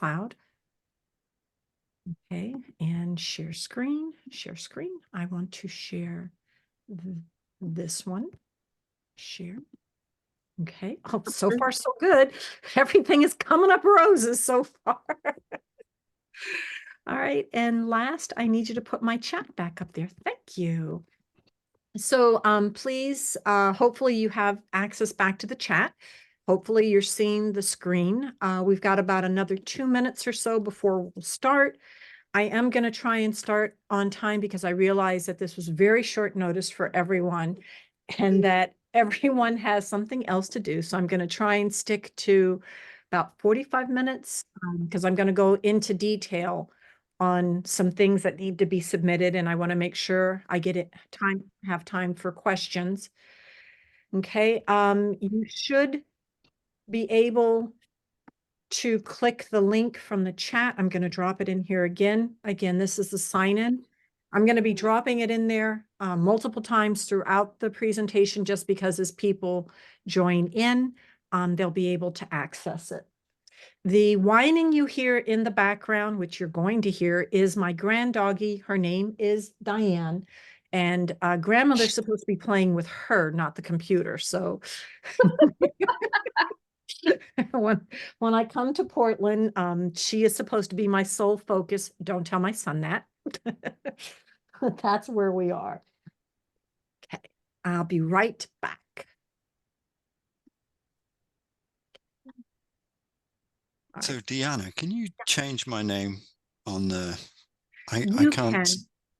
cloud. Okay, and share screen, share screen. I want to share this one. Share. Okay. Oh, so far so good. Everything is coming up roses so far. All right. And last, I need you to put my chat back up there. Thank you. So please, hopefully you have access back to the chat. Hopefully you're seeing the screen. We've got about another 2 minutes or so before we'll start. I am going to try and start on time because I realize that this was very short notice for everyone and that everyone has something else to do. So I'm going to try and stick to about 45 minutes because I'm going to go into detail on some things that need to be submitted, and I want to make sure I get it have time for questions. Okay, you should be able to click the link from the chat. I'm going to drop it in here again. Again, this is the sign in. I'm going to be dropping it in there multiple times throughout the presentation, just because as people join in, they'll be able to access it. The whining you hear in the background, which you're going to hear, is my grand doggy. Her name is Diane, and grandmother's supposed to be playing with her, not the computer. So when I come to Portland, she is supposed to be my sole focus. Don't tell my son that. That's where we are. Okay, I'll be right back. So Deanna, can you change my name on the? I can't. Can.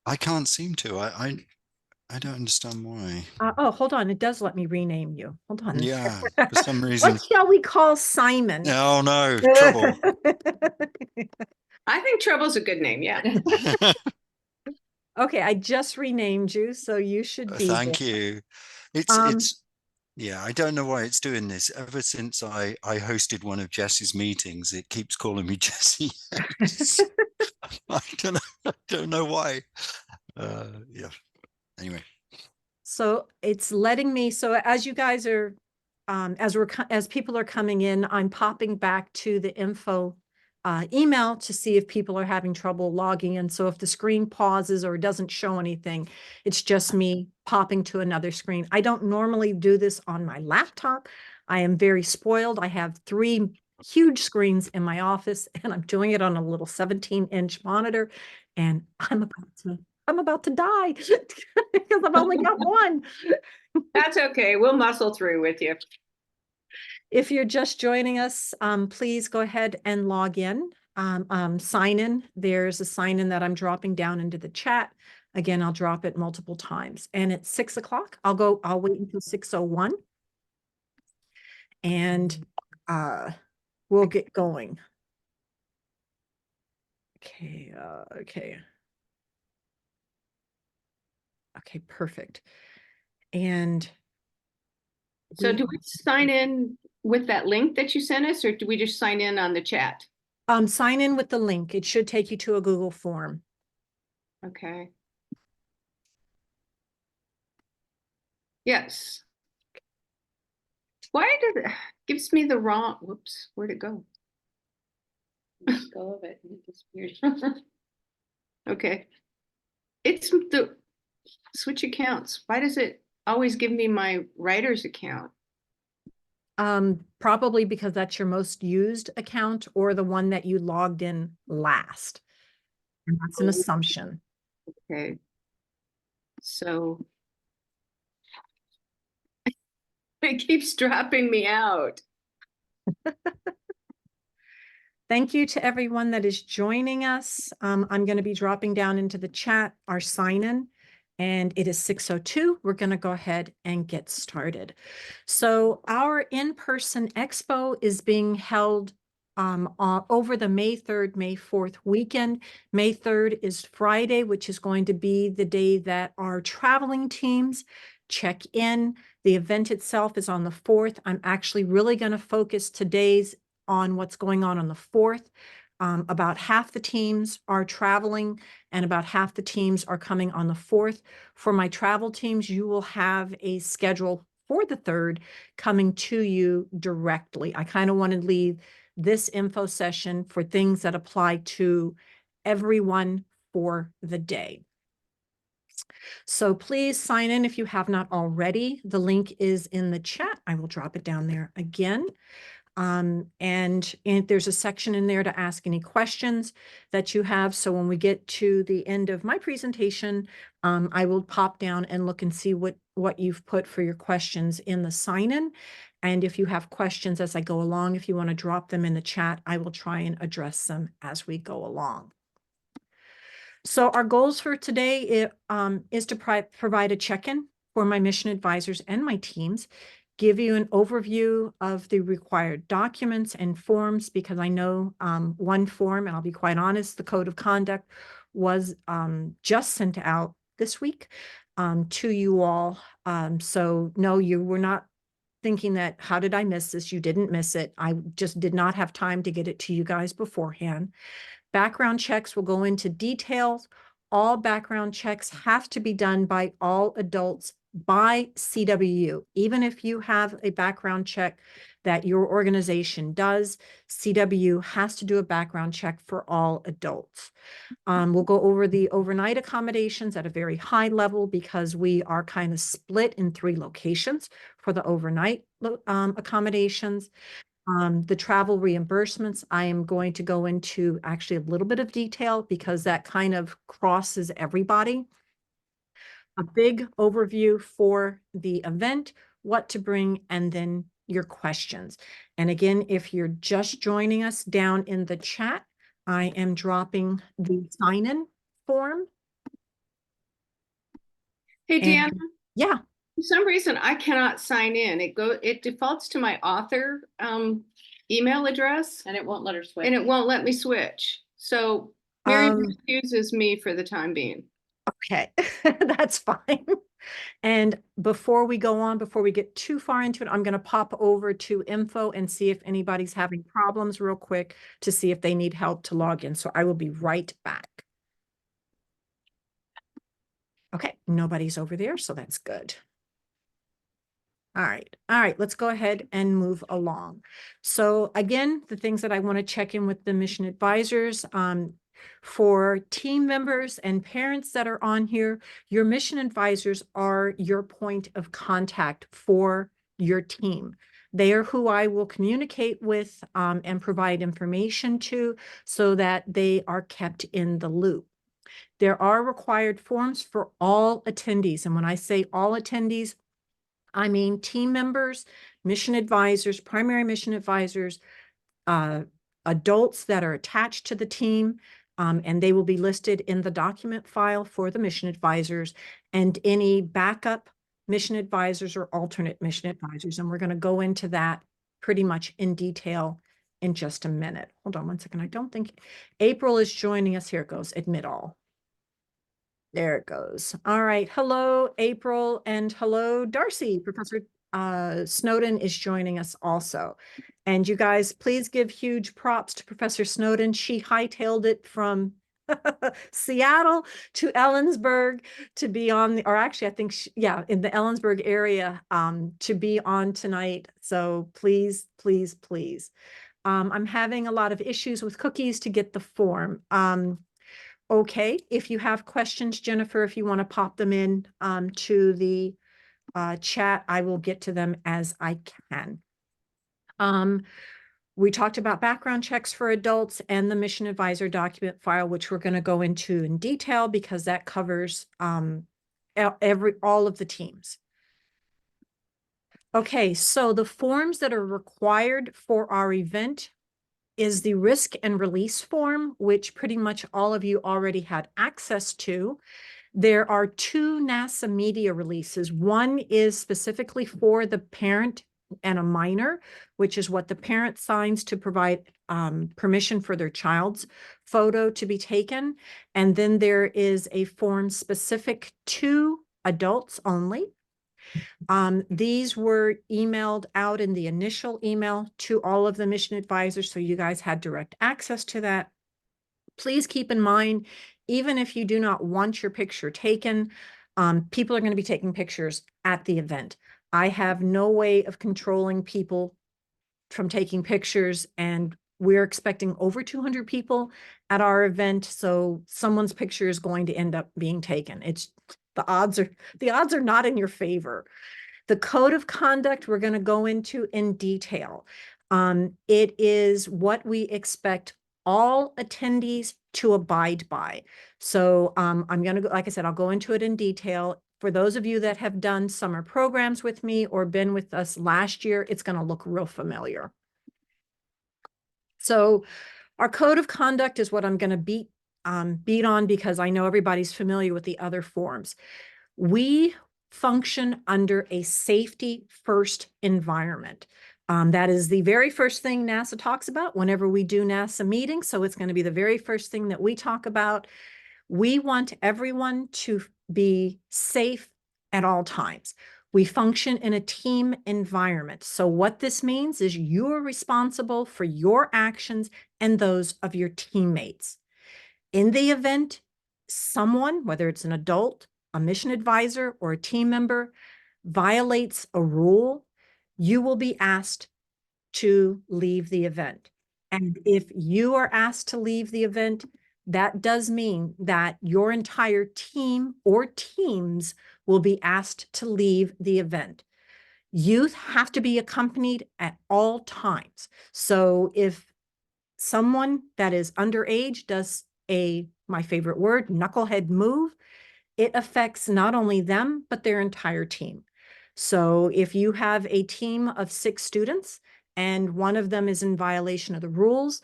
I can't seem to. I don't understand why. Oh, hold on. It does let me rename you. Hold on. Yeah, for some reason. What shall we call Simon? Oh no, trouble. I think Trouble's a good name. Yeah. Okay, I just renamed you, so you should be. Thank you. It's yeah, I don't know why it's doing this. Ever since I hosted one of Jesse's meetings, it keeps calling me Jesse. I don't know why. Yeah. Anyway. So it's letting me, so as you guys are, as people are coming in, I'm popping back to the info email to see if people are having trouble logging in. So if the screen pauses or doesn't show anything, it's just me popping to another screen. I don't normally do this on my laptop. I am very spoiled. I have 3 huge screens in my office, and I'm doing it on a little 17-inch monitor, and I'm about to die because I've only got one. That's okay. We'll muscle through with you. If you're just joining us, please go ahead and log in. Sign in. There's a sign in that I'm dropping down into the chat. Again, I'll drop it multiple times. And it's 6 o'clock. I'll wait until 6:01. And we'll get going. Okay, okay, perfect. And so do we sign in with that link that you sent us, or do we just sign in on the chat? Sign in with the link. It should take you to a Google form. Okay. Yes. Why did it gives me the wrong, whoops, where'd it go? Let go of it and it disappeared. Okay. It's the switch accounts. Why does it always give me my writer's account? Probably because that's your most used account or the one that you logged in last. And that's an assumption. Okay. So it keeps dropping me out. Thank you to everyone that is joining us. I'm going to be dropping down into the chat our sign-in, and it is 6:02. We're going to go ahead and get started. So our in-person expo is being held over the May 3rd, May 4th weekend. May 3rd is Friday, which is going to be the day that our traveling teams check in. The event itself is on the 4th. I'm actually really going to focus today's on what's going on the 4th. About half the teams are traveling and about half the teams are coming on the 4th. For my travel teams, you will have a schedule for the 3rd coming to you directly. I kind of want to leave this info session for things that apply to everyone for the day. So please sign in if you have not already. The link is in the chat. I will drop it down there again. And there's a section in there to ask any questions that you have. So when we get to the end of my presentation, I will pop down and look and see what you've put for your questions in the sign-in. And if you have questions as I go along, if you want to drop them in the chat, I will try and address them as we go along. So our goals for today is to provide a check-in for my mission advisors and my teams, give you an overview of the required documents and forms, because I know one form, and I'll be quite honest, the code of conduct was just sent out this week to you all. So no, you were not thinking that, how did I miss this? You didn't miss it. I just did not have time to get it to you guys beforehand. Background checks will go into details. All background checks have to be done by all adults by CWU. Even if you have a background check that your organization does, CWU has to do a background check for all adults. We'll go over the overnight accommodations at a very high level because we are kind of split in 3 locations for the overnight accommodations. The travel reimbursements, I am going to go into actually a little bit of detail because that kind of crosses everybody. A big overview for the event, what to bring, and then your questions. And again, if you're just joining us, down in the chat, I am dropping the sign-in form. Hey, Deanna. Yeah. For some reason, I cannot sign in. It defaults to my author email address. And it won't let her switch. And it won't let me switch. So Miriam excuses me for the time being. Okay, that's fine. And before we go on, before we get too far into it, I'm going to pop over to info and see if anybody's having problems real quick to see if they need help to log in. So I will be right back. Okay, nobody's over there, so that's good. All right, let's go ahead and move along. So again, the things that I want to check in with the mission advisors, for team members and parents that are on here, your mission advisors are your point of contact for your team. They are who I will communicate with and provide information to so that they are kept in the loop. There are required forms for all attendees. And when I say all attendees, I mean team members, mission advisors, primary mission advisors, adults that are attached to the team, and they will be listed in the document file for the mission advisors, and any backup mission advisors or alternate mission advisors. And we're going to go into that pretty much in detail in just a minute. Hold on one second. I don't think April is joining us. Here it goes. Admit all. There it goes. All right. Hello, April, and hello, Darcy. Professor Snowden is joining us also. And you guys, please give huge props to Professor Snowden. She hightailed it from Seattle to Ellensburg to be on the, or actually, I think, in the Ellensburg area to be on tonight. So please, please, please. I'm having a lot of issues with cookies to get the form. Okay, if you have questions, Jennifer, if you want to pop them in to the chat, I will get to them as I can. We talked about background checks for adults and the mission advisor document file, which we're going to go into in detail because that covers all of the teams. Okay, so the forms that are required for our event is the risk and release form, which pretty much all of you already had access to. There are 2 NASA media releases. One is specifically for the parent and a minor, which is what the parent signs to provide permission for their child's photo to be taken. And then there is a form specific to adults only. These were emailed out in the initial email to all of the mission advisors, so you guys had direct access to that. Please keep in mind, even if you do not want your picture taken, people are going to be taking pictures at the event. I have no way of controlling people from taking pictures and We're expecting over 200 people at our event, so someone's picture is going to end up being taken. The odds are not in your favor. The code of conduct we're going to go into in detail. It is what we expect all attendees to abide by. So I'm going to go, like I said, I'll go into it in detail. For those of you that have done summer programs with me or been with us last year, it's going to look real familiar. So our code of conduct is what I'm going to beat on because I know everybody's familiar with the other forms. We function under a safety first environment. That is the very first thing NASA talks about whenever we do NASA meetings. So it's going to be the very first thing that we talk about. We want everyone to be safe at all times. We function in a team environment. So what this means is you're responsible for your actions and those of your teammates. In the event, someone, whether it's an adult, a mission advisor, or a team member, violates a rule, you will be asked to leave the event. And if you are asked to leave the event, that does mean that your entire team or teams will be asked to leave the event. Youth have to be accompanied at all times. So if someone that is underage does my favorite word, knucklehead move, it affects not only them, but their entire team. So if you have a team of 6 students and one of them is in violation of the rules,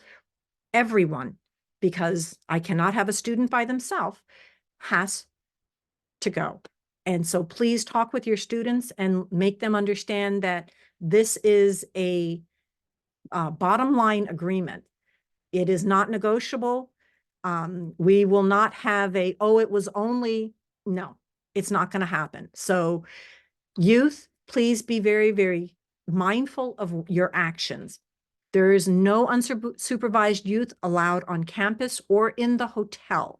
everyone, because I cannot have a student by themselves, has to go. And so please talk with your students and make them understand that this is a bottom line agreement. It is not negotiable. We will not have it was only, no, it's not going to happen. So youth, please be very, very mindful of your actions. There is no unsupervised youth allowed on campus or in the hotel.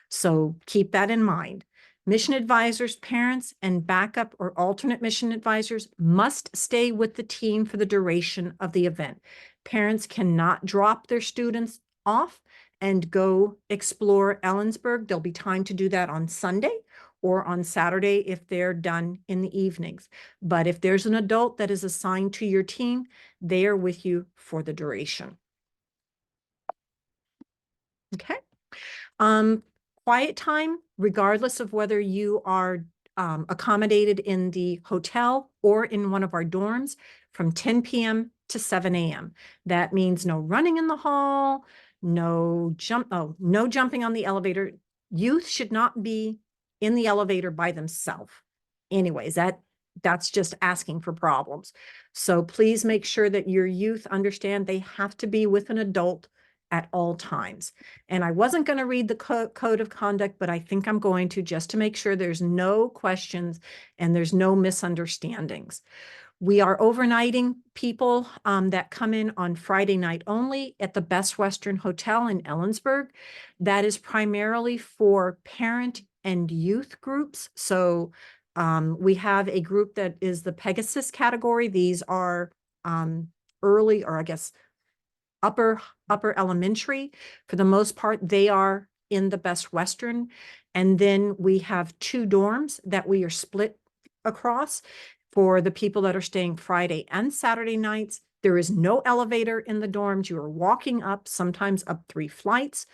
So keep that in mind. Mission advisors, parents, and backup or alternate mission advisors must stay with the team for the duration of the event. Parents cannot drop their students off and go explore Ellensburg. There'll be time to do that on Sunday or on Saturday if they're done in the evenings. But if there's an adult that is assigned to your team, they are with you for the duration. Okay. Quiet time, regardless of whether you are accommodated in the hotel or in one of our dorms, from 10 p.m. to 7 a.m. That means no running in the hall, no jumping on the elevator. Youth should not be in the elevator by themselves. Anyways, that's just asking for problems. So please make sure that your youth understand they have to be with an adult at all times. And I wasn't going to read the code of conduct, but I think I'm going to, just to make sure there's no questions and there's no misunderstandings. We are overnighting people that come in on Friday night only at the Best Western Hotel in Ellensburg. That is primarily for parent and youth groups. So we have a group that is the Pegasus category. These are early, or I guess upper elementary. For the most part, they are in the Best Western. And then we have 2 dorms that we are split across for the people that are staying Friday and Saturday nights. There is no elevator in the dorms. You are walking up, sometimes up 3 flights.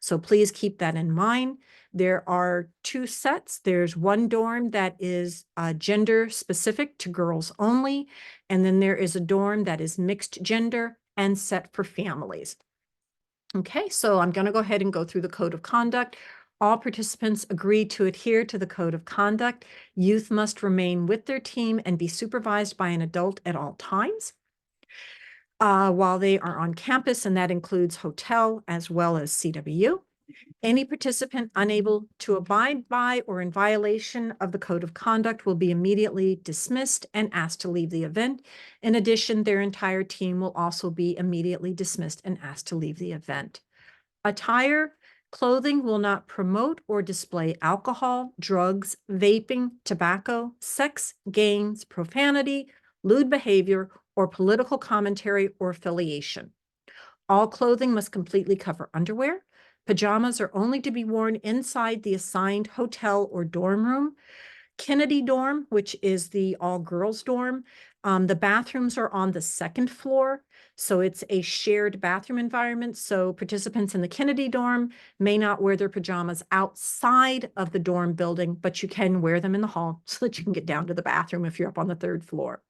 So please keep that in mind. There are 2 sets. There's one dorm that is gender specific to girls only. And then there is a dorm that is mixed gender and set for families. Okay, so I'm going to go ahead and go through the code of conduct. All participants agree to adhere to the code of conduct. Youth must remain with their team and be supervised by an adult at all times while they are on campus, and that includes hotel as well as CWU. Any participant unable to abide by or in violation of the code of conduct will be immediately dismissed and asked to leave the event. In addition, their entire team will also be immediately dismissed and asked to leave the event. Attire, clothing will not promote or display alcohol, drugs, vaping, tobacco, sex, games, profanity, lewd behavior, or political commentary or affiliation. All clothing must completely cover underwear. Pajamas are only to be worn inside the assigned hotel or dorm room. Kennedy dorm, which is the all-girls dorm, the bathrooms are on the second floor, so it's a shared bathroom environment. So participants in the Kennedy dorm may not wear their pajamas outside of the dorm building, but you can wear them in the hall so that you can get down to the bathroom if you're up on the third floor.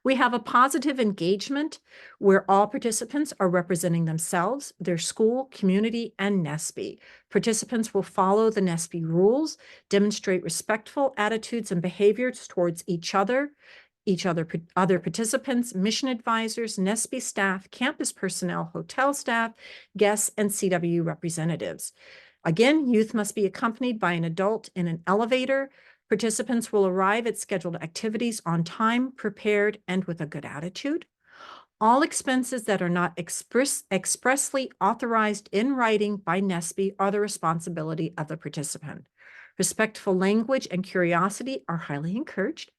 We have a positive engagement where all participants are representing themselves, their school, community, and NESB. Participants will follow the NESB rules, demonstrate respectful attitudes and behaviors towards other participants, mission advisors, NESB staff, campus personnel, hotel staff, guests, and CW representatives. Again, youth must be accompanied by an adult in an elevator. Participants will arrive at scheduled activities on time, prepared, and with a good attitude. All expenses that are not expressly authorized in writing by NESB are the responsibility of the participant. Respectful language and curiosity are highly encouraged.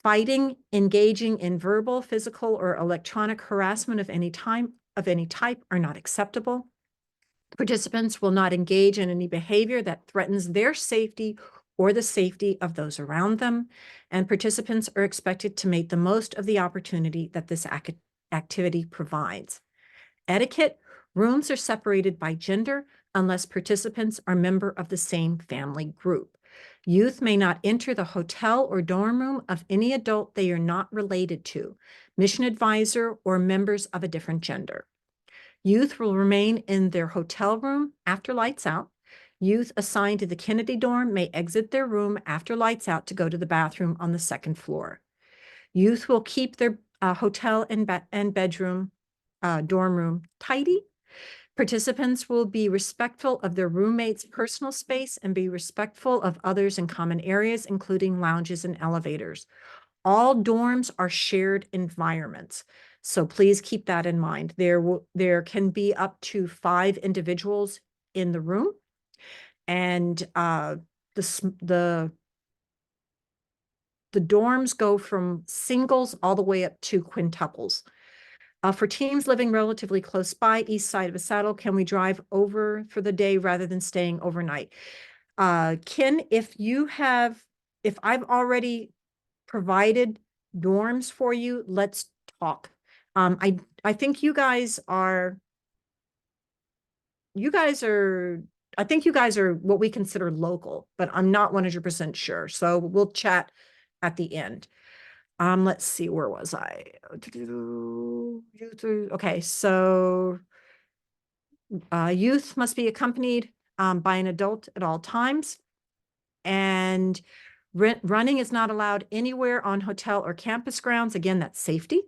Fighting, engaging in verbal, physical, or electronic harassment of any type are not acceptable. Participants will not engage in any behavior that threatens their safety or the safety of those around them, and participants are expected to make the most of the opportunity that this activity provides. Etiquette: rooms are separated by gender unless participants are member of the same family group. Youth may not enter the hotel or dorm room of any adult they are not related to, mission advisor, or members of a different gender. Youth will remain in their hotel room after lights out. Youth assigned to the Kennedy dorm may exit their room after lights out to go to the bathroom on the second floor. Youth will keep their hotel and bedroom, dorm room tidy. Participants will be respectful of their roommates' personal space and be respectful of others in common areas, including lounges and elevators. All dorms are shared environments, so please keep that in mind. There can be up to 5 individuals in the room, and the dorms go from singles all the way up to quintuples. For teams living relatively close by, east side of a saddle, can we drive over for the day rather than staying overnight? Ken, if I've already provided dorms for you, let's talk. I think you guys are what we consider local, but I'm not 100% sure. So we'll chat at the end. Let's see, where was I? Okay, so youth must be accompanied by an adult at all times, and running is not allowed anywhere on hotel or campus grounds. Again, that's safety.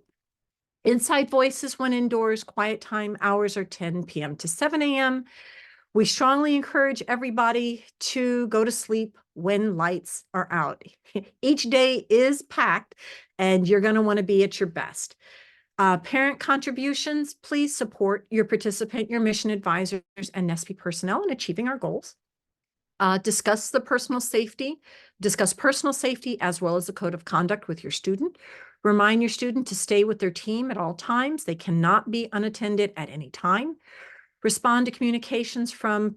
Inside voices when indoors. Quiet time hours are 10 p.m. to 7 a.m. We strongly encourage everybody to go to sleep when lights are out. Each day is packed, and you're going to want to be at your best. Parent contributions: please support your participant, your mission advisors, and NESB personnel in achieving our goals. Discuss personal safety as well as the code of conduct with your student. Remind your student to stay with their team at all times. They cannot be unattended at any time. Respond to communications from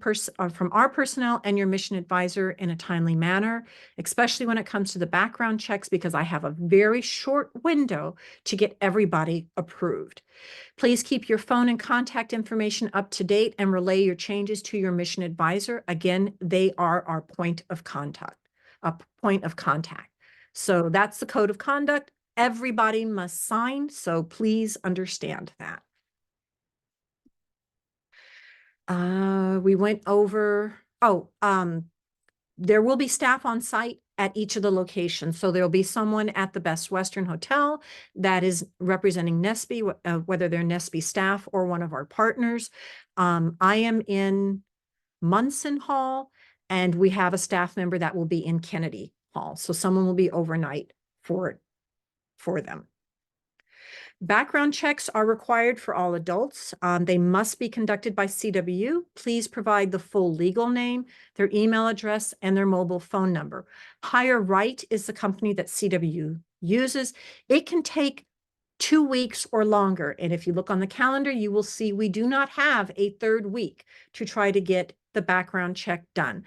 our personnel and your mission advisor in a timely manner, especially when it comes to the background checks, because I have a very short window to get everybody approved. Please keep your phone and contact information up to date and relay your changes to your mission advisor. Again, they are our point of contact. So that's the code of conduct. Everybody must sign, so please understand that. We went over, there will be staff on site at each of the locations. So there'll be someone at the Best Western Hotel that is representing NESB, whether they're NESB staff or one of our partners. I am in Munson Hall, and we have a staff member that will be in Kennedy Hall. So someone will be overnight for them. Background checks are required for all adults. They must be conducted by CW. Please provide the full legal name, their email address, and their mobile phone number. Higher Right is the company that CW uses. It can take 2 weeks or longer. And if you look on the calendar, you will see we do not have a third week to try to get the background check done.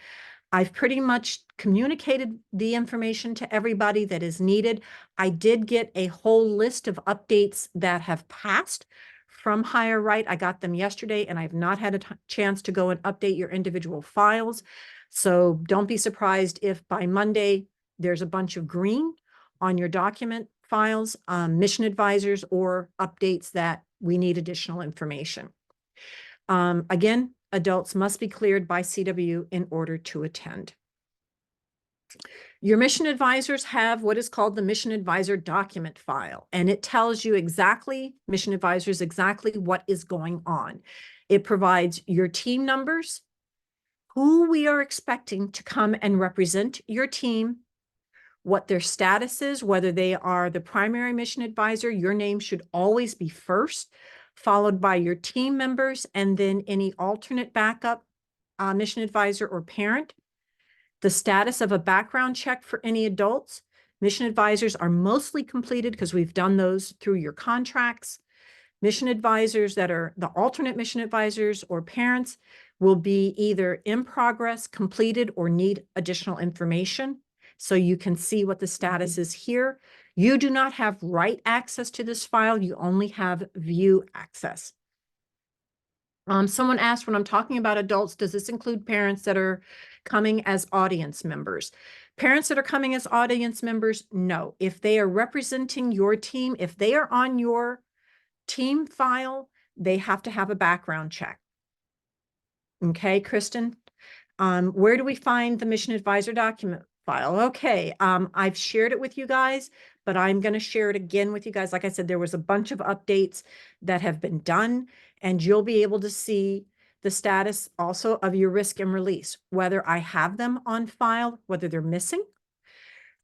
I've pretty much communicated the information to everybody that is needed. I did get a whole list of updates that have passed from Higher Right. I got them yesterday, and I've not had a chance to go and update your individual files. So don't be surprised if by Monday there's a bunch of green on your document files, mission advisors, or updates that we need additional information. Again, adults must be cleared by CW in order to attend. Your mission advisors have what is called the mission advisor document file, and it tells you exactly, mission advisors, exactly what is going on. It provides your team numbers, who we are expecting to come and represent your team, what their status is, whether they are the primary mission advisor. Your name should always be first, followed by your team members, and then any alternate backup mission advisor or parent. The status of a background check for any adults. Mission advisors are mostly completed because we've done those through your contracts. Mission advisors that are the alternate mission advisors or parents will be either in progress, completed, or need additional information. So you can see what the status is here. You do not have write access to this file. You only have view access. Someone asked, when I'm talking about adults, does this include parents that are coming as audience members? Parents that are coming as audience members, no. If they are representing your team, if they are on your team file, they have to have a background check. Okay, Kristen? Where do we find the mission advisor document file? Okay, I've shared it with you guys, but I'm going to share it again with you guys. Like I said, there was a bunch of updates that have been done, and you'll be able to see the status also of your risk and release, whether I have them on file, whether they're missing.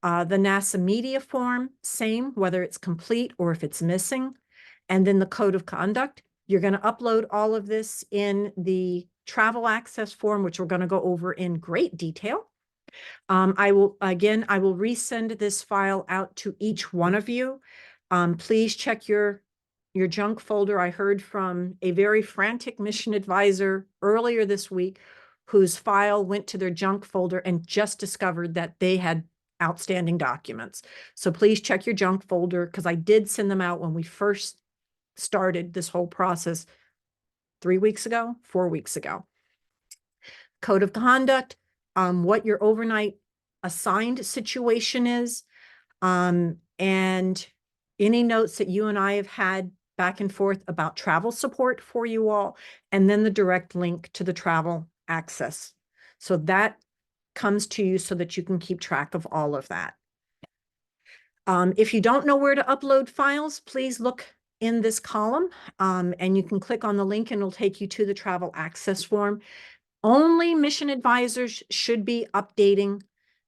The NASA media form, same, whether it's complete or if it's missing. And then the code of conduct. You're going to upload all of this in the travel access form, which we're going to go over in great detail. I will resend this file out to each one of you. Please check your junk folder. I heard from a very frantic mission advisor earlier this week whose file went to their junk folder and just discovered that they had outstanding documents. So please check your junk folder, because I did send them out when we first started this whole process 4 weeks ago. Code of conduct, what your overnight assigned situation is, and any notes that you and I have had back and forth about travel support for you all, and then the direct link to the travel access. So that comes to you so that you can keep track of all of that. If you don't know where to upload files, please look in this column, and you can click on the link and it'll take you to the travel access form. Only mission advisors should be updating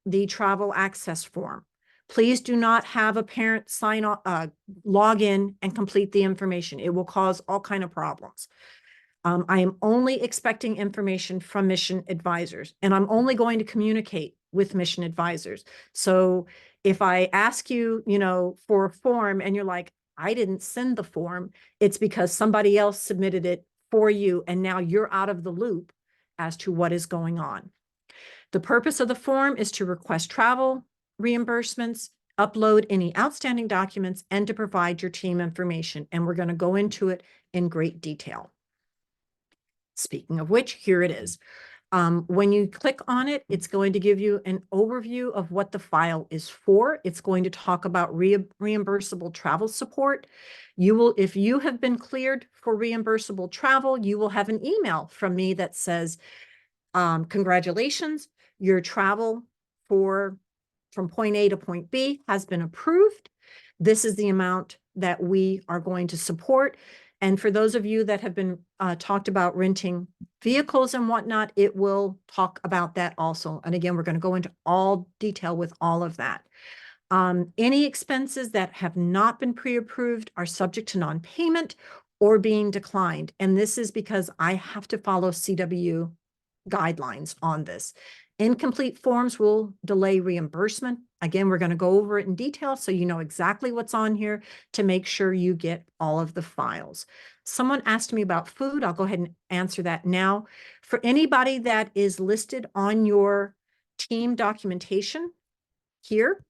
the travel access form. Please do not have a parent log in and complete the information. It will cause all kinds of problems. I am only expecting information from mission advisors, and I'm only going to communicate with mission advisors. So if I ask you, for a form and you're like, I didn't send the form, it's because somebody else submitted it for you, and now you're out of the loop as to what is going on. The purpose of the form is to request travel reimbursements, upload any outstanding documents, and to provide your team information. And we're going to go into it in great detail. Speaking of which, here it is. When you click on it, it's going to give you an overview of what the file is for. It's going to talk about reimbursable travel support. If you have been cleared for reimbursable travel, you will have an email from me that says, congratulations, your travel from point A to point B has been approved. This is the amount that we are going to support. And for those of you that have been talked about renting vehicles and whatnot, it will talk about that also. And again, we're going to go into all detail with all of that. Any expenses that have not been pre-approved are subject to non-payment or being declined. And this is because I have to follow CW guidelines on this. Incomplete forms will delay reimbursement. Again, we're going to go over it in detail so you know exactly what's on here to make sure you get all of the files. Someone asked me about food. I'll go ahead and answer that now. For anybody that is listed on your team documentation here,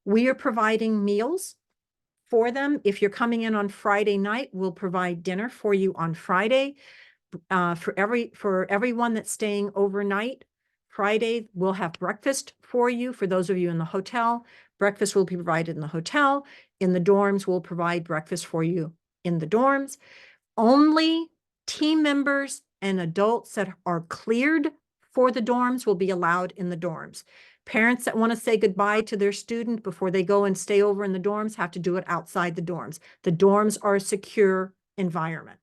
we are providing meals for them. If you're coming in on Friday night, we'll provide dinner for you on Friday. For everyone that's staying overnight, Friday, we'll have breakfast for you. For those of you in the hotel, breakfast will be provided in the hotel. In the dorms, we'll provide breakfast for you in the dorms. Only team members and adults that are cleared for the dorms will be allowed in the dorms. Parents that want to say goodbye to their student before they go and stay over in the dorms have to do it outside the dorms. The dorms are a secure environment.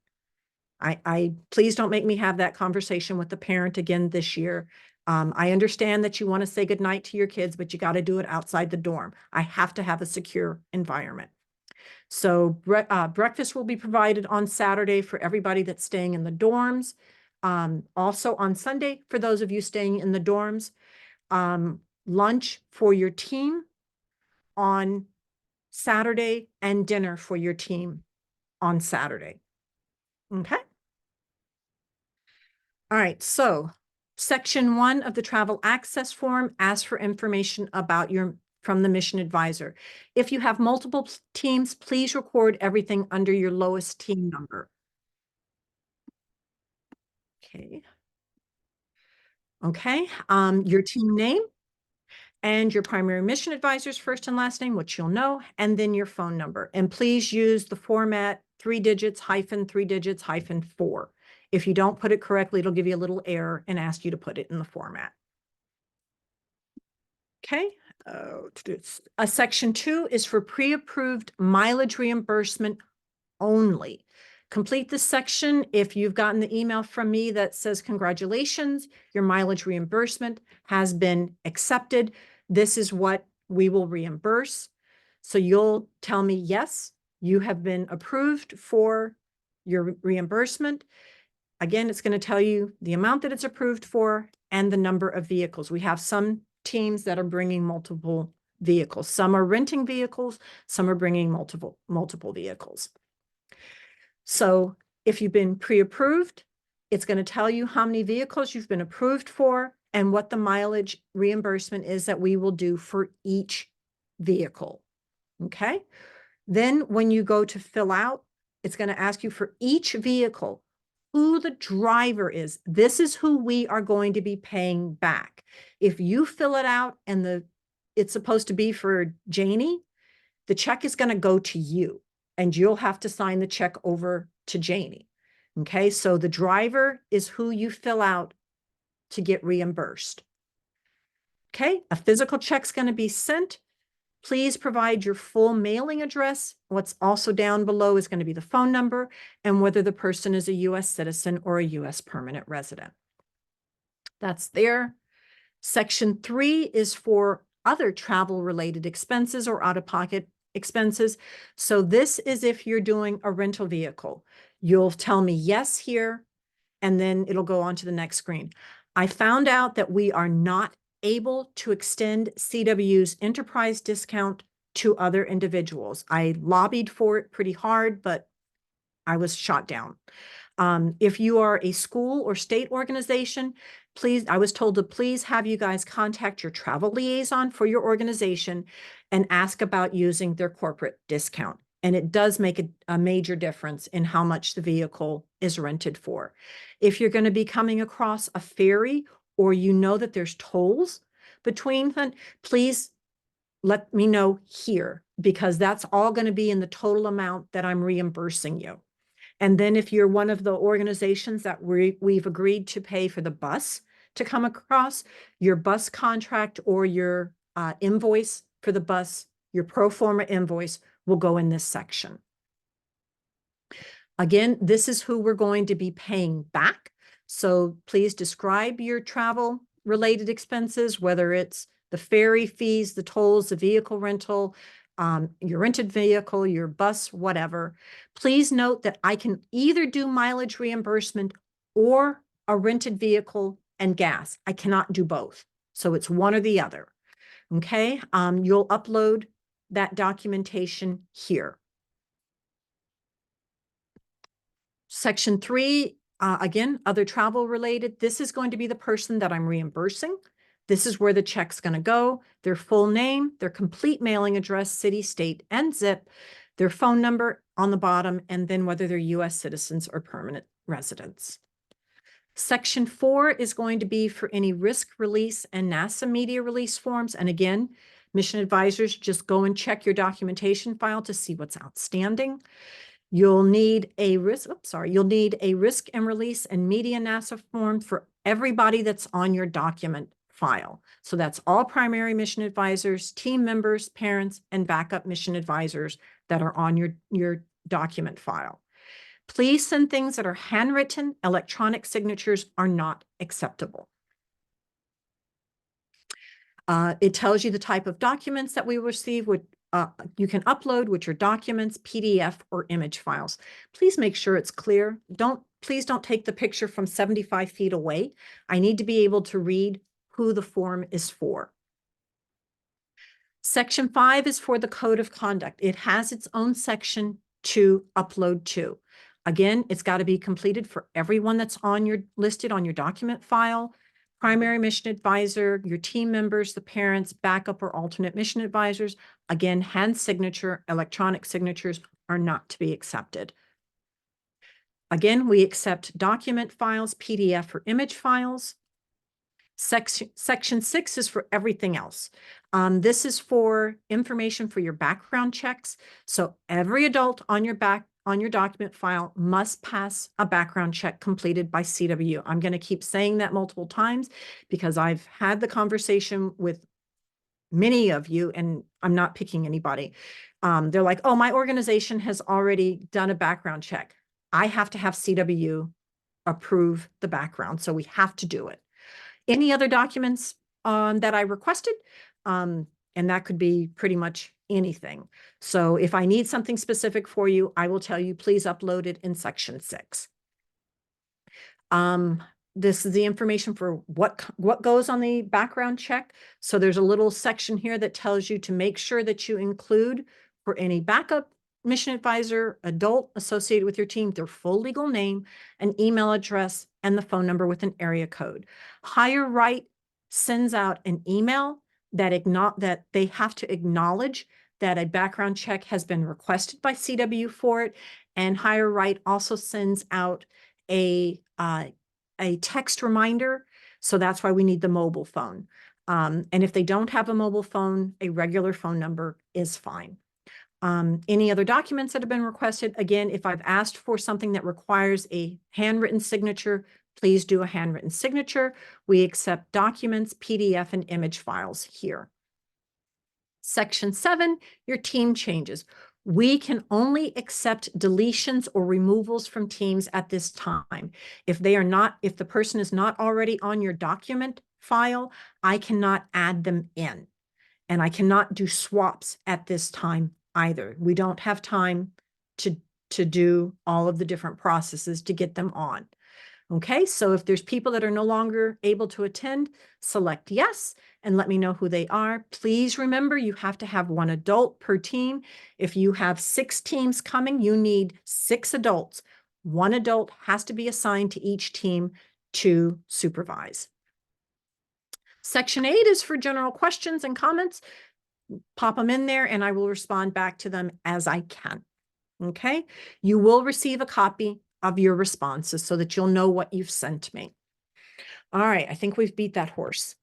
Please don't make me have that conversation with the parent again this year. I understand that you want to say goodnight to your kids, but you got to do it outside the dorm. I have to have a secure environment. So breakfast will be provided on Saturday for everybody that's staying in the dorms. Also on Sunday, for those of you staying in the dorms, lunch for your team on Saturday and dinner for your team on Saturday. Okay. All right, so section 1 of the travel access form asks for information about from the mission advisor. If you have multiple teams, please record everything under your lowest team number. Okay. Okay, your team name and your primary mission advisor's first and last name, which you'll know, and then your phone number. And please use the format 3 digits hyphen 3 digits hyphen 4. If you don't put it correctly, it'll give you a little error and ask you to put it in the format. Okay. Section 2 is for pre-approved mileage reimbursement only. Complete this section if you've gotten the email from me that says, congratulations, your mileage reimbursement has been accepted. This is what we will reimburse. So you'll tell me, yes, you have been approved for your reimbursement. Again, it's going to tell you the amount that it's approved for and the number of vehicles. We have some teams that are bringing multiple vehicles. Some are renting vehicles, some are bringing multiple vehicles. So if you've been pre-approved, it's going to tell you how many vehicles you've been approved for and what the mileage reimbursement is that we will do for each vehicle. Okay. Then when you go to fill out, it's going to ask you for each vehicle who the driver is. This is who we are going to be paying back. If you fill it out and it's supposed to be for Janie, the check is going to go to you and you'll have to sign the check over to Janie. Okay, so the driver is who you fill out to get reimbursed. Okay, a physical check's going to be sent. Please provide your full mailing address. What's also down below is going to be the phone number and whether the person is a U.S. citizen or a U.S. permanent resident. That's there. Section 3 is for other travel-related expenses or out-of-pocket expenses. So this is if you're doing a rental vehicle. You'll tell me yes here, and then it'll go on to the next screen. I found out that we are not able to extend CW's enterprise discount to other individuals. I lobbied for it pretty hard, but I was shot down. If you are a school or state organization, please, I was told to please have you guys contact your travel liaison for your organization and ask about using their corporate discount. And it does make a major difference in how much the vehicle is rented for. If you're going to be coming across a ferry or you know that there's tolls between them, please let me know here because that's all going to be in the total amount that I'm reimbursing you. And then if you're one of the organizations that we've agreed to pay for the bus to come across, your bus contract or your invoice for the bus, your pro forma invoice will go in this section. Again, this is who we're going to be paying back. So please describe your travel related expenses, whether it's the ferry fees, the tolls, the vehicle rental, your rented vehicle, your bus, whatever. Please note that I can either do mileage reimbursement or a rented vehicle and gas. I cannot do both. So it's one or the other. Okay, you'll upload that documentation here. Section 3, again, other travel related. This is going to be the person that I'm reimbursing. This is where the check's going to go, their full name, their complete mailing address, city, state, and zip, their phone number on the bottom, and then whether they're US citizens or permanent residents. Section 4 is going to be for any risk release and NASA media release forms. And again, mission advisors, just go and check your documentation file to see what's outstanding. You'll need a risk and release and media NASA form for everybody that's on your document file. So that's all primary mission advisors, team members, parents, and backup mission advisors that are on your document file. Please send things that are handwritten. Electronic signatures are not acceptable. It tells you the type of documents that we receive, which you can upload, which are documents, PDF, or image files. Please make sure it's clear. Please don't take the picture from 75 feet away. I need to be able to read who the form is for. Section 5 is for the code of conduct. It has its own section to upload to. Again, it's got to be completed for everyone that's listed on your document file. Primary mission advisor, your team members, the parents, backup or alternate mission advisors. Again, hand signature, electronic signatures are not to be accepted. Again, we accept document files, PDF or image files. Section 6 is for everything else. This is for information for your background checks. So every adult on your document file must pass a background check completed by CW. I'm going to keep saying that multiple times because I've had the conversation with many of you, and I'm not picking anybody. They're like, oh, my organization has already done a background check. I have to have CW approve the background, so we have to do it. Any other documents that I requested, and that could be pretty much anything. So if I need something specific for you, I will tell you, please upload it in section 6. This is the information for what goes on the background check. So there's a little section here that tells you to make sure that you include for any backup mission advisor, adult associated with your team, their full legal name, an email address, and the phone number with an area code. Higher right sends out an email that they have to acknowledge that a background check has been requested by CW for it. And higher right also sends out a text reminder. So that's why we need the mobile phone. And if they don't have a mobile phone, a regular phone number is fine. Any other documents that have been requested, again, if I've asked for something that requires a handwritten signature, please do a handwritten signature. We accept documents, PDF, and image files here. Section 7, your team changes. We can only accept deletions or removals from teams at this time. If the person is not already on your document file, I cannot add them in. And I cannot do swaps at this time either. We don't have time to do all of the different processes to get them on. Okay, so if there's people that are no longer able to attend, select yes and let me know who they are. Please remember, you have to have 1 adult per team. If you have 6 teams coming, you need 6 adults. 1 adult has to be assigned to each team to supervise. Section 8 is for general questions and comments. Pop them in there and I will respond back to them as I can. Okay, you will receive a copy of your responses so that you'll know what you've sent me. All right, I think we've beat that horse.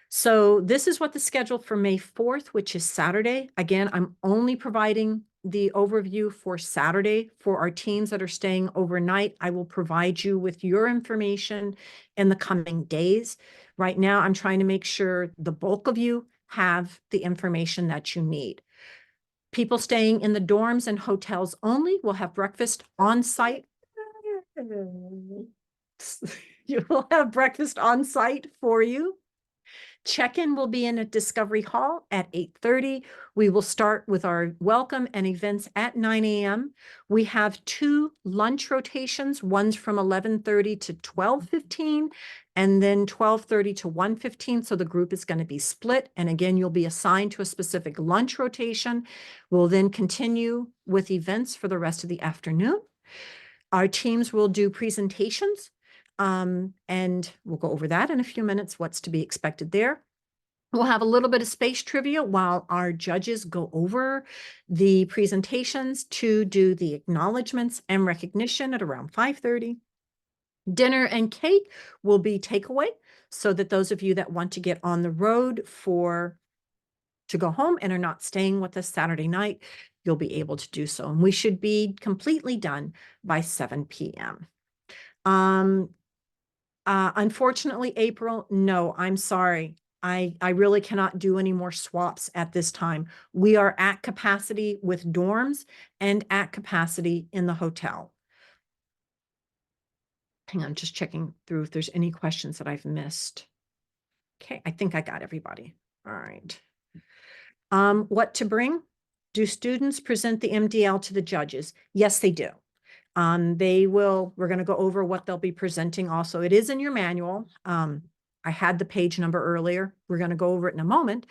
So this is what the schedule for May 4th, which is Saturday. Again, I'm only providing the overview for Saturday. For our teams that are staying overnight, I will provide you with your information in the coming days. Right now, I'm trying to make sure the bulk of you have the information that you need. People staying in the dorms and hotels only will have breakfast on site. You will have breakfast on site for you. Check-in will be in a Discovery Hall at 8:30. We will start with our welcome and events at 9 a.m. We have 2 lunch rotations. One's from 11:30 to 12:15, and then 12:30 to 1:15. So the group is going to be split. And again, you'll be assigned to a specific lunch rotation. We'll then continue with events for the rest of the afternoon. Our teams will do presentations, and we'll go over that in a few minutes, what's to be expected there. We'll have a little bit of space trivia while our judges go over the presentations to do the acknowledgements and recognition at around 5:30. Dinner and cake will be takeaway, so that those of you that want to get on the road to go home and are not staying with us Saturday night, you'll be able to do so. And we should be completely done by 7 p.m. Unfortunately, April, no, I'm sorry. I really cannot do any more swaps at this time. We are at capacity with dorms and at capacity in the hotel. Hang on, just checking through if there's any questions that I've missed. Okay, I think I got everybody. All right. What to bring? Do students present the MDL to the judges? Yes, they do. We're going to go over what they'll be presenting also. It is in your manual. I had the page number earlier. We're going to go over it in a moment.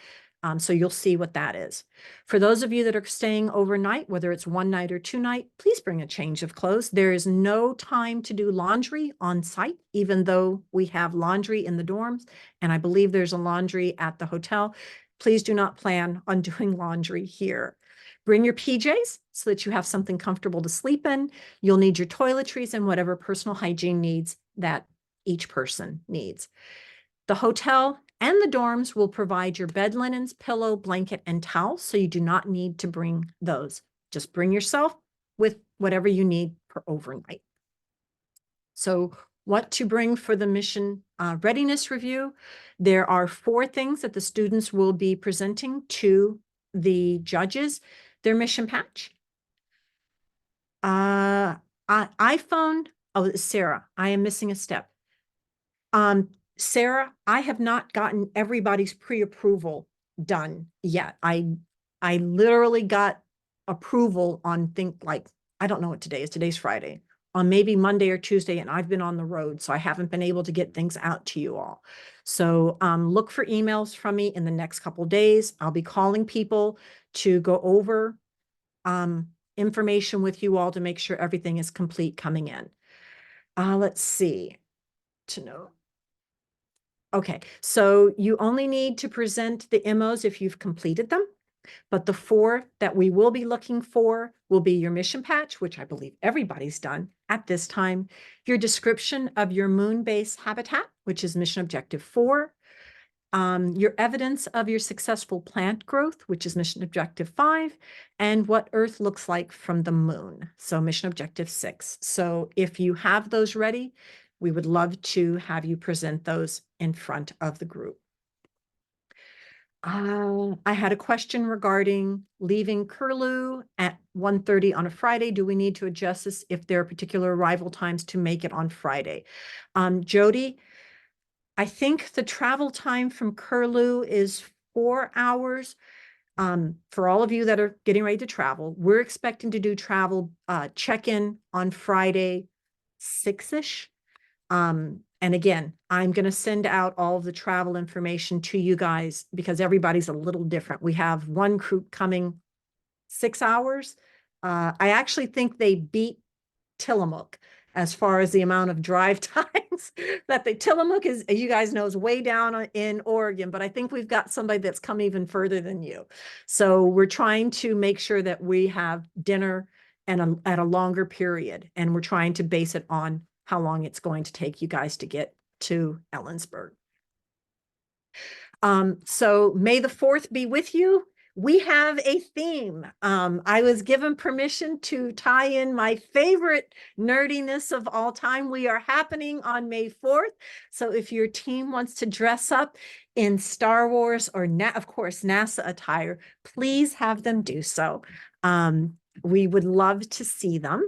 So you'll see what that is. For those of you that are staying overnight, whether it's 1 night or 2 night, please bring a change of clothes. There is no time to do laundry on site, even though we have laundry in the dorms. And I believe there's a laundry at the hotel. Please do not plan on doing laundry here. Bring your PJs so that you have something comfortable to sleep in. You'll need your toiletries and whatever personal hygiene needs that each person needs. The hotel and the dorms will provide your bed linens, pillow, blanket, and towels, so you do not need to bring those. Just bring yourself with whatever you need for overnight. So what to bring for the mission readiness review? There are 4 things that the students will be presenting to the judges. Their mission patch, iPhone. Oh, Sarah, I am missing a step. Sarah, I have not gotten everybody's pre-approval done yet. I literally got approval on I don't know what today is. Today's Friday, on maybe Monday or Tuesday, and I've been on the road, so I haven't been able to get things out to you all. So look for emails from me in the next couple of days. I'll be calling people to go over information with you all to make sure everything is complete coming in. Let's see. To know. Okay, so you only need to present the MOs if you've completed them, but the 4 that we will be looking for will be your mission patch, which I believe everybody's done at this time, your description of your moon base habitat, which is mission objective 4, your evidence of your successful plant growth, which is mission objective 5, and what Earth looks like from the moon, so mission objective 6. So if you have those ready, we would love to have you present those in front of the group. I had a question regarding leaving Curlew at 1:30 on a Friday. Do we need to adjust this if there are particular arrival times to make it on Friday? Jody, I think the travel time from Curlew is 4 hours. For all of you that are getting ready to travel, we're expecting to do travel check-in on Friday, 6-ish. And again, I'm going to send out all of the travel information to you guys because everybody's a little different. We have one group coming 6 hours. I actually think they beat Tillamook as far as the amount of drive times that Tillamook is, you guys know, is way down in Oregon, but I think we've got somebody that's come even further than you. So we're trying to make sure that we have dinner and at a longer period, and we're trying to base it on how long it's going to take you guys to get to Ellensburg. So may the 4th be with you. We have a theme. I was given permission to tie in my favorite nerdiness of all time. We are happening on May 4th. So if your team wants to dress up in Star Wars or of course, NASA attire, please have them do so. We would love to see them.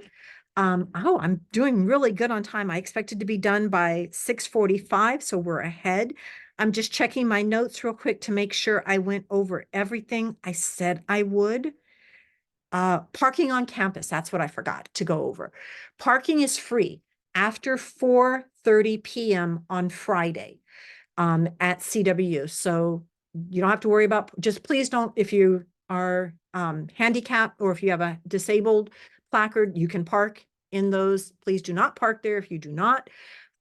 Oh, I'm doing really good on time. I expected to be done by 6:45, so we're ahead. I'm just checking my notes real quick to make sure I went over everything I said I would. Parking on campus, that's what I forgot to go over. Parking is free after 4:30 p.m. on Friday at CW. So you don't have to worry about, just please don't, if you are handicapped or if you have a disabled placard, you can park in those. Please do not park there if you do not.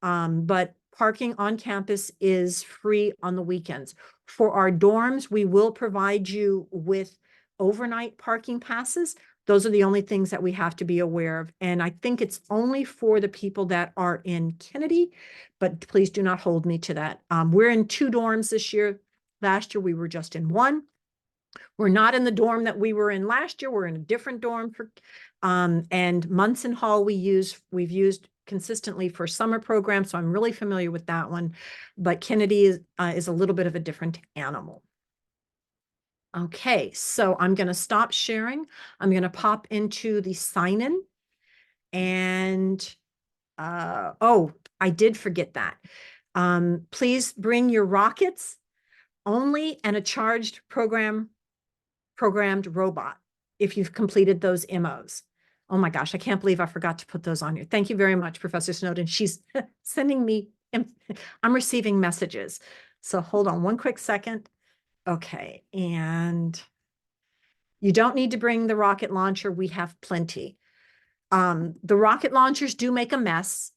But parking on campus is free on the weekends. For our dorms, we will provide you with overnight parking passes. Those are the only things that we have to be aware of. And I think it's only for the people that are in Kennedy, but please do not hold me to that. We're in 2 dorms this year. Last year, we were just in 1. We're not in the dorm that we were in last year. We're in a different dorm for, and Munson Hall we've used consistently for summer programs. So I'm really familiar with that one, but Kennedy is a little bit of a different animal. Okay, so I'm going to stop sharing. I'm going to pop into the sign-in and, oh, I did forget that. Please bring your rockets only and a charged programmed robot if you've completed those MOs. Oh my gosh, I can't believe I forgot to put those on here. Thank you very much, Professor Snowden. She's sending me, I'm receiving messages. So hold on one quick second. Okay, and you don't need to bring the rocket launcher. We have plenty. The rocket launchers do make a mess.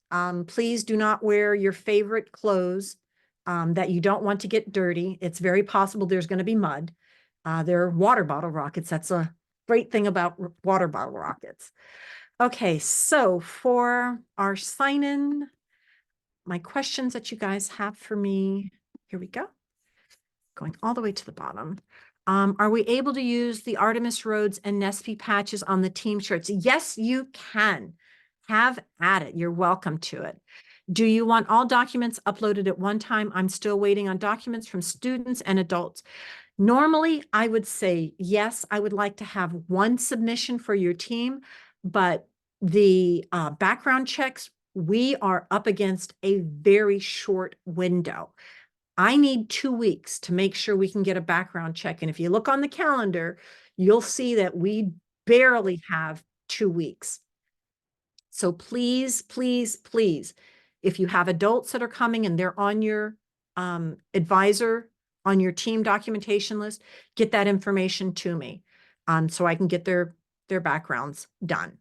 Please do not wear your favorite clothes that you don't want to get dirty. It's very possible there's going to be mud. They're water bottle rockets. That's a great thing about water bottle rockets. Okay, so for our sign-in, my questions that you guys have for me, here we go. Going all the way to the bottom. Are we able to use the Artemis Rhodes and Nespe patches on the team shirts? Yes, you can. Have at it. You're welcome to it. Do you want all documents uploaded at one time? I'm still waiting on documents from students and adults. Normally, I would say, yes, I would like to have one submission for your team, but the background checks, we are up against a very short window. I need 2 weeks to make sure we can get a background check. And if you look on the calendar, you'll see that we barely have 2 weeks. So please, please, please, if you have adults that are coming and they're on your advisor, on your team documentation list, get that information to me so I can get their backgrounds done.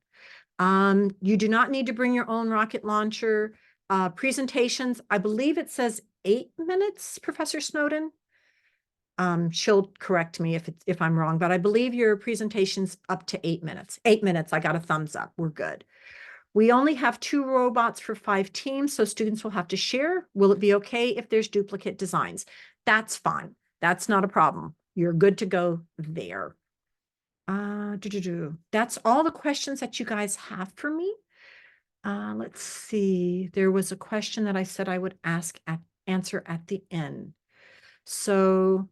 You do not need to bring your own rocket launcher. Presentations, I believe it says 8 minutes, Professor Snowden. She'll correct me if I'm wrong, but I believe your presentation's up to 8 minutes. 8 minutes, I got a thumbs up. We're good. We only have 2 robots for 5 teams, so students will have to share. Will it be okay if there's duplicate designs? That's fine. That's not a problem. You're good to go there. That's all the questions that you guys have for me. Let's see. There was a question that I said I would answer at the end. So,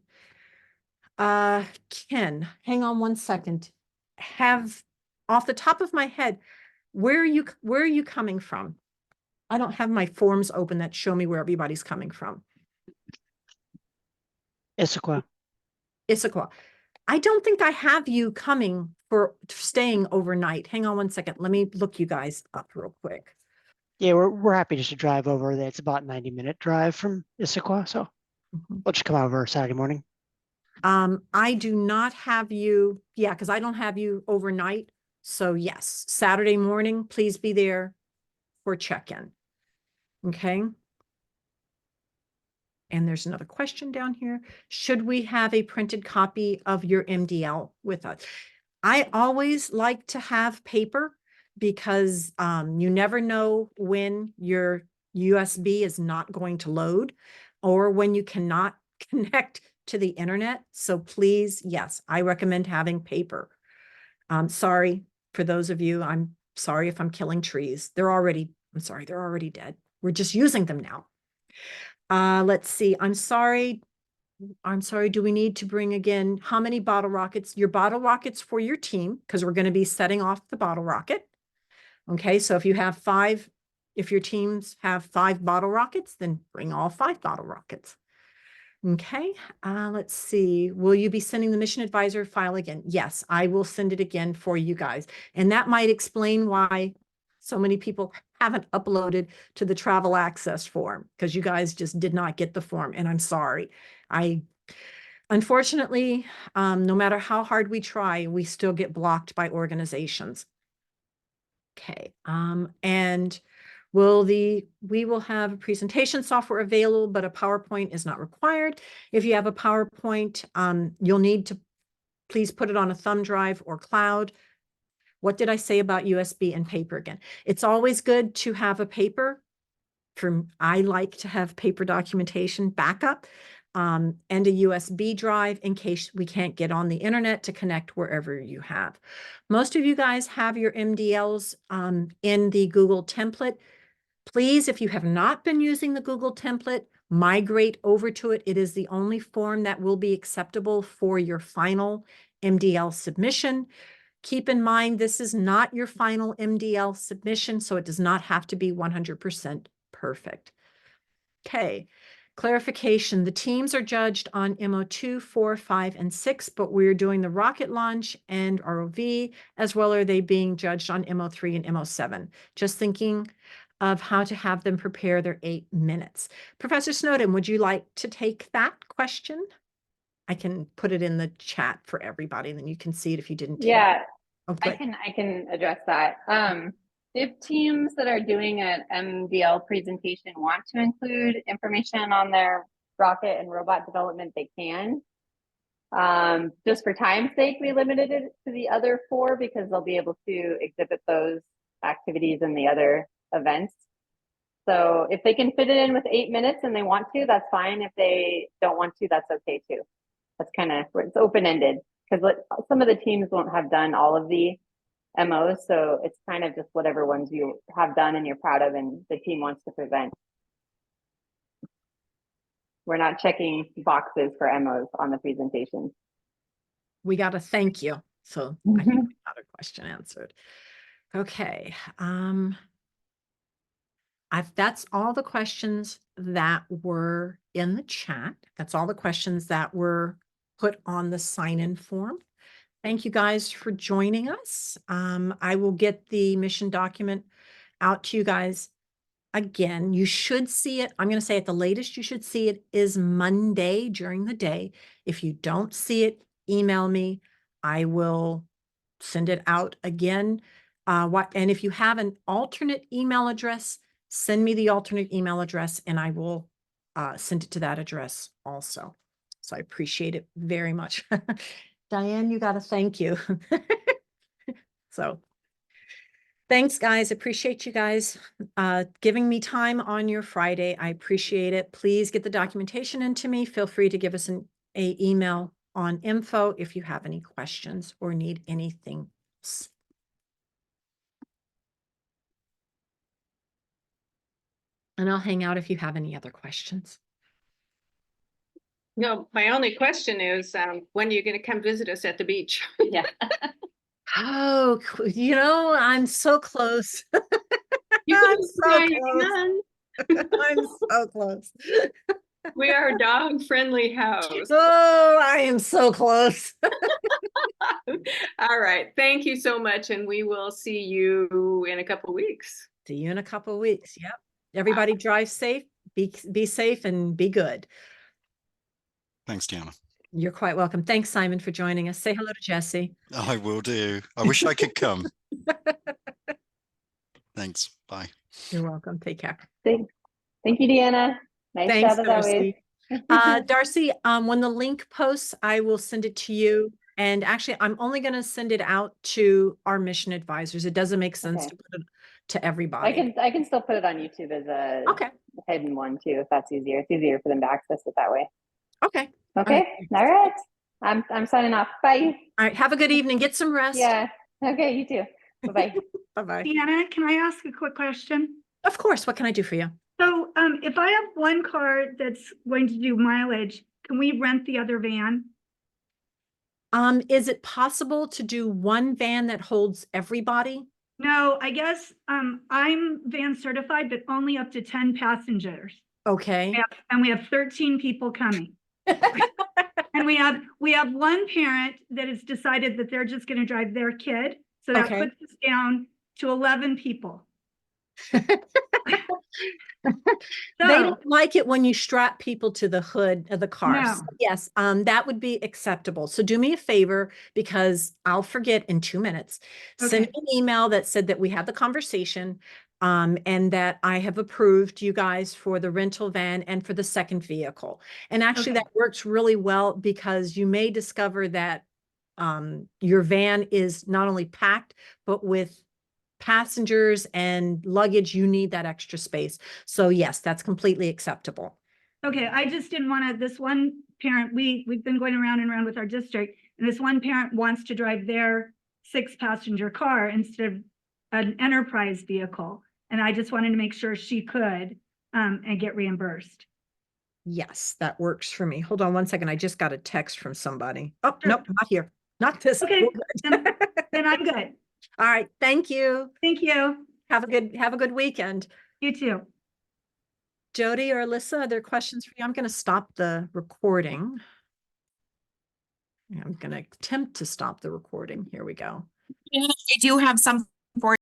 Ken, hang on one second. Have off the top of my head, where are you coming from? I don't have my forms open that show me where everybody's coming from. Issaquah. Issaquah. I don't think I have you coming for staying overnight. Hang on one second. Let me look you guys up real quick. Yeah, we're happy just to drive over there. It's about a 90-minute drive from Issaquah, so we'll just come over Saturday morning. I do not have you, yeah, because I don't have you overnight. So yes, Saturday morning, please be there for check-in. Okay. And there's another question down here. Should we have a printed copy of your MDL with us? I always like to have paper because you never know when your USB is not going to load or when you cannot connect to the internet. So please, yes, I recommend having paper. Sorry for those of you. I'm sorry if I'm killing trees. I'm sorry, they're already dead. We're just using them now. Let's see. I'm sorry. Do we need to bring again, how many bottle rockets? Your bottle rockets for your team, because we're going to be setting off the bottle rocket. Okay, so if you have 5, if your teams have 5 bottle rockets, then bring all 5 bottle rockets. Okay, let's see. Will you be sending the mission advisor file again? Yes, I will send it again for you guys. And that might explain why so many people haven't uploaded to the travel access form, because you guys just did not get the form, and I'm sorry. Unfortunately, no matter how hard we try, we still get blocked by organizations. Okay, and we will have a presentation software available, but a PowerPoint is not required. If you have a PowerPoint, you'll need to please put it on a thumb drive or cloud. What did I say about USB and paper again? It's always good to have a paper. I like to have paper documentation backup, and a USB drive in case we can't get on the internet to connect wherever you have. Most of you guys have your MDLs in the Google template. Please, if you have not been using the Google template, migrate over to it. It is the only form that will be acceptable for your final MDL submission. Keep in mind, this is not your final MDL submission, so it does not have to be 100% perfect. Okay, clarification. The teams are judged on MO2, 4, 5, and 6, but we're doing the rocket launch and ROV, as well are they being judged on MO3 and MO7. Just thinking of how to have them prepare their 8 minutes. Professor Snowden, would you like to take that question? I can put it in the chat for everybody, and then you can see it if you didn't take it. Yeah, Oh, I good. can address that. If teams that are doing an MDL presentation want to include information on their rocket and robot development, they can. Just for time's sake, we limited it to the other 4 because they'll be able to exhibit those activities in the other events. So if they can fit it in with 8 minutes and they want to, that's fine. If they don't want to, that's okay too. That's kind of where it's open-ended, because some of the teams won't have done all of the MOs, so it's kind of just whatever ones you have done and you're proud of and the team wants to present. We're not checking boxes for MOs on the presentation. We got a thank you. So I think we got a question answered. Okay. That's all the questions that were in the chat. That's all the questions that were put on the sign-in form. Thank you guys for joining us. I will get the mission document out to you guys again. You should see it. I'm going to say at the latest you should see it is Monday during the day. If you don't see it, email me. I will send it out again. And if you have an alternate email address, send me the alternate email address and I will send it to that address also. So I appreciate it very much. Diane, you got to thank you. So thanks, guys. Appreciate you guys giving me time on your Friday. I appreciate it. Please get the documentation into me. Feel free to give us an email on info if you have any questions or need anything else. And I'll hang out if you have any other questions. No, my only question is, when are you going to come visit us at the beach? Yeah. Oh, I'm so close. You I'm can so try again. I'm so close. We are a dog-friendly house. Oh, I am so close. All right. Thank you so much. And we will see you in a couple of weeks. See you in a couple of weeks. Yep. Everybody drive safe, be safe and be good. Thanks, Deanna. You're quite welcome. Thanks, Simon, for joining us. Say hello to Jesse. I will do. I wish I could come. Thanks. Bye. You're welcome. Take care. Thank you, Deanna. Nice Thanks, job as always. Darcy. Darcy, when the link posts, I will send it to you. And actually, I'm only going to send it out to our mission advisors. It doesn't make sense Okay. to put it to everybody. I can still put it on YouTube as a Okay. hidden one too, if that's easier. It's easier for them to access it that way. Okay. Okay. All right. I'm signing off. Bye. All right. Have a good evening. Get some rest. Yeah. Okay. You too. Bye-bye. Bye-bye. Deanna, can I ask a quick question? Of course. What can I do for you? So if I have one car that's going to do mileage, can we rent the other van? Is it possible to do one van that holds everybody? No, I guess I'm van certified, but only up to 10 passengers. Okay. And we have 13 people coming. And we have one parent that has decided that they're just going to drive their kid. So that Okay. puts us down to 11 people. They So, don't like it when you strap people to the hood of the car. So No. yes, that would be acceptable. So do me a favor, because I'll forget in 2 minutes. Send Okay. me an email that said that we had the conversation, and that I have approved you guys for the rental van and for the second vehicle. And actually Okay. that works really well, because you may discover that your van is not only packed, but with passengers and luggage, you need that extra space. So yes, that's completely acceptable. okay, I just didn't want to, this one parent, we've been going around and around with our district, and this one parent wants to drive their 6-passenger car instead of an enterprise vehicle. And I just wanted to make sure she could, and get reimbursed. Yes, that works for me. Hold on one second. I just got a text from somebody. Oh, Sure. nope, not here. Not this. Okay, We're good. Then I'm good. All right. Thank you. Thank you. Have a good weekend. You too. Jody or Alyssa, are there questions for you? I'm going to stop the recording. I'm going to attempt to stop the recording. Here we go. I do have some